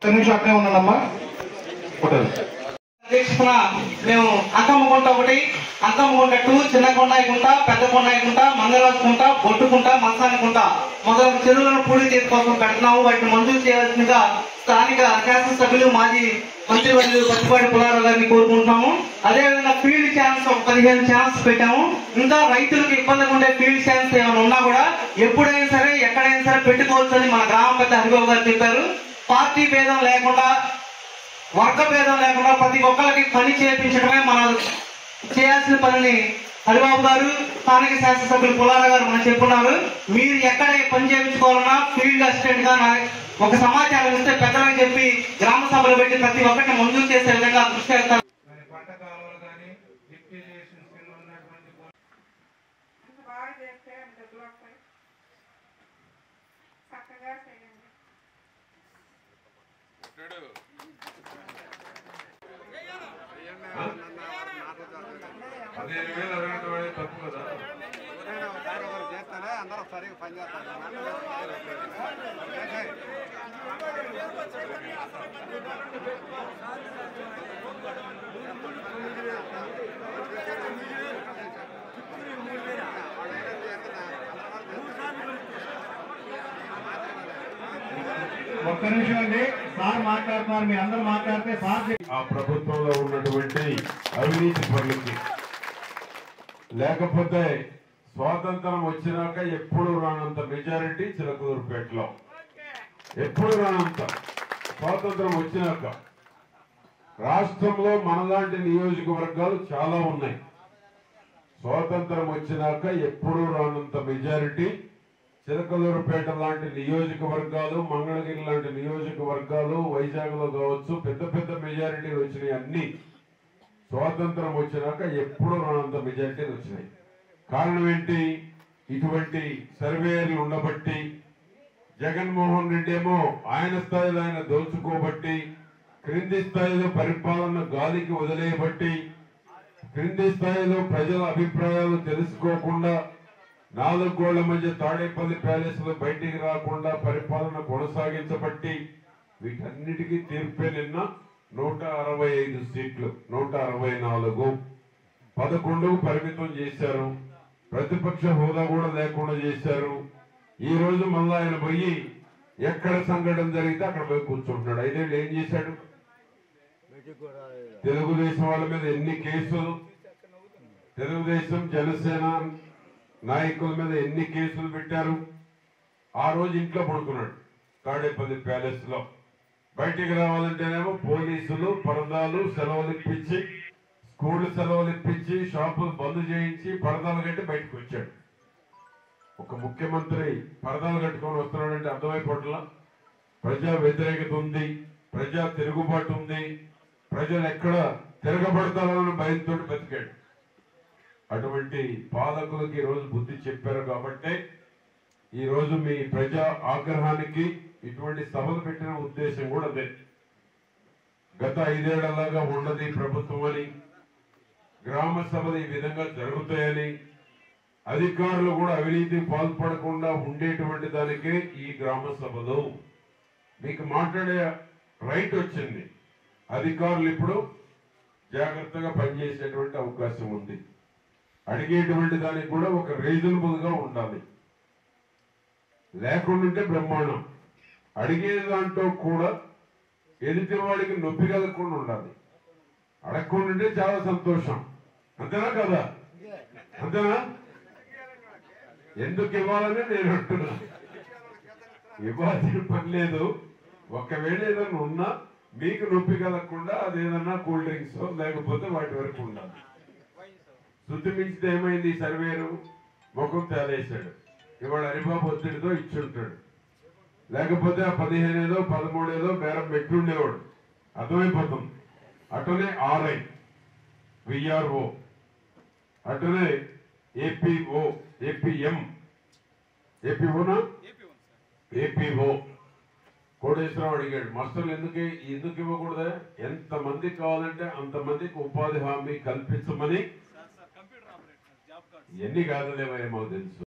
అక్కడే ఉన్నానమ్మా. అధ్యక్షతన మేము అంకమ్మగుంట 1, అంకమ్మగుంట 2, చిన్న కొండాయి గుంట, పెద్ద కొండాయి గుంట, మంగళరాజు గుంట, బొట్టుకుంట, మస్తాని గుంట మొదలైన చెరువులను పూడి తీరు కోసం పెడుతున్నాము. వాటిని మంజూరు చేయవలసిందిగా స్థానిక శాసనసభ్యులు మాజీ మంత్రివర్యులు పచ్చిపాటి పుల్లారావు గారిని కోరుకుంటున్నాము. అదేవిధంగా ఫీల్డ్ ఛాన్స్ ఒక 15 ఛాన్స్ పెట్టాము. ఇంకా రైతులకు ఇబ్బందిగా ఉండే ఫీల్డ్ ఛాన్స్ ఏమైనా ఉన్నా కూడా ఎప్పుడైనా సరే ఎక్కడైనా సరే పెట్టుకోవచ్చని మన గ్రామ పెద్ద హరిబాబు గారు చెప్పారు. పార్టీ భేదం లేకుండా, వర్గ భేదం లేకుండా ప్రతి ఒక్కరికి పని చేయించడమే మనం చేయాల్సిన పనిని హరిబాబు గారు, స్థానిక శాసనసభ్యులు పుల్లారావు గారు మనం చెప్పున్నారు. మీరు ఎక్కడ పని చేయించుకోవాలన్నా ఫీల్డ్ అసిస్టెంట్ గా ఒక సమాచారం ఇస్తే పెద్దలని చెప్పి గ్రామ సభలు పెట్టి ప్రతి ఒక్కరిని మంజూరు చేసే విధంగా కృషి చేస్తారు. అందరూ సరిగ్గా పనిచేస్తారు. ఒక్క నిమిషం అండి, సార్ మాట్లాడుతున్నారు, మీరు అందరూ మాట్లాడితే సార్. ఆ ప్రభుత్వంలో ఉన్నటువంటి అవినీతి పనులకి, లేకపోతే స్వాతంత్రం వచ్చినాక ఎప్పుడు రానంత మెజారిటీ చిలకలూరుపేటలో, ఎప్పుడు రానంత స్వాతంత్రం వచ్చినాక రాష్ట్రంలో మనలాంటి నియోజకవర్గాలు చాలా ఉన్నాయి. స్వాతంత్రం వచ్చినాక ఎప్పుడు రానంత మెజారిటీ చిలకలూరుపేట లాంటి నియోజకవర్గాలు, మంగళగిరి లాంటి నియోజకవర్గాలు, వైజాగ్ లో కావచ్చు, పెద్ద పెద్ద మెజారిటీలు వచ్చినాయి. అన్ని స్వాతంత్రం వచ్చినాక ఎప్పుడు రానంత మెజారిటీలు వచ్చినాయి. కారణం ఏంటి? ఇటువంటి సర్వేయర్లు ఉండబట్టి, జగన్మోహన్ రెడ్డి ఏమో ఆయన స్థాయిలో ఆయన దోచుకోబట్టి, క్రింది స్థాయిలో పరిపాలన గాలికి వదిలేయబట్టి, క్రింది స్థాయిలో ప్రజల అభిప్రాయాలు తెలుసుకోకుండా, 4 గోళ్ల మధ్య తాడేపల్లి ప్యాలెస్ లో బయటికి రాకుండా పరిపాలన కొనసాగించబట్టి, వీటన్నిటికీ తీర్పే నిన్న 165 సీట్లు 164 11కు పరిమితం చేశారు. ప్రతిపక్ష హోదా కూడా లేకుండా చేశారు. ఈ రోజు మళ్ళా ఆయన పోయి ఎక్కడ సంఘటన జరిగితే అక్కడ పోయి కూర్చుంటున్నాడు. 5 ఏళ్ళు ఏం చేశాడు? తెలుగుదేశం వాళ్ళ మీద ఎన్ని కేసులు, తెలుగుదేశం జనసేన నాయకుల మీద ఎన్ని కేసులు పెట్టారు. ఆ రోజు ఇంట్లో పడుకున్నాడు తాడేపల్లి ప్యాలెస్ లో. బయటికి రావాలంటేనేమో పోలీసులు పరదాలు సెలవులు ఇప్పించి, స్కూల్ సెలవులు ఇప్పించి, షాపులు బంద్ చేయించి పరదాలు కట్టి బయటకు వచ్చాడు. ఒక ముఖ్యమంత్రి పరదాలు కట్టుకొని వస్తున్నాడంటే అర్థమైపోవట్లా. ప్రజా వ్యతిరేకత ఉంది, ప్రజా తిరుగుబాటు ఉంది, ప్రజలు ఎక్కడ తిరగబడతారన్న భయంతో బతికాడు. అటువంటి పాలకులకి ఈ రోజు బుద్ధి చెప్పారు కాబట్టి ఈ రోజు మీ ప్రజా ఆగ్రహానికి ఇటువంటి సభలు పెట్టిన ఉద్దేశం కూడా అదే. గత 5 ఏళ్లలాగా ఉన్నది ప్రభుత్వం అని, గ్రామ సభలు ఈ విధంగా జరుగుతాయని, అధికారులు కూడా అవినీతికి పాల్పడకుండా ఉండేటువంటి దానికే ఈ గ్రామ సభలు. మీకు మాట్లాడే రైట్ వచ్చింది. అధికారులు ఇప్పుడు జాగ్రత్తగా పనిచేసేటువంటి అవకాశం ఉంది. అడిగేటువంటి దానికి కూడా ఒక రీజనబుల్ గా ఉండాలి. లేకుంటే బ్రహ్మాండం. అడిగే దాంట్లో కూడా ఎదుటి వాడికి నొప్పి కలగకుండా ఉండాలి. అడగకుండా చాలా సంతోషం. అంతేనా కదా? అంతేనా? ఎందుకు ఇవ్వాలని నేను అంటున్నా. ఇవ్వాల్సిన పని లేదు. ఒకవేళ ఏదైనా ఉన్నా మీకు నొప్పి కలగకుండా అదేదన్నా కూల్ డ్రింక్స్ లేకపోతే వాటి వరకు ఉండాలి. శుద్ధి మించితే ఏమైంది? సర్వేరు ముఖం తేలేశాడు. ఇవాళ హరిబాబు ఒత్తిడితో ఇచ్చుంటాడు. లేకపోతే ఆ 15 ఏదో 13 ఏదో బేరం పెట్టుండేవాడు. అర్థమైపోతుంది. అటునే ఆర్ఐ, విఆర్ఓ, అటునే ఏపీఓ, ఏపీఎం, ఏపీఓనా ఏపీఓ కోటేశ్వరరావు అడిగాడు, మాస్టర్లు ఎందుకు ఇవ్వకూడదా? ఎంతమంది కావాలంటే అంతమందికి ఉపాధి హామీ కల్పించమని. ఎన్ని కాదులేమో తెలుసు.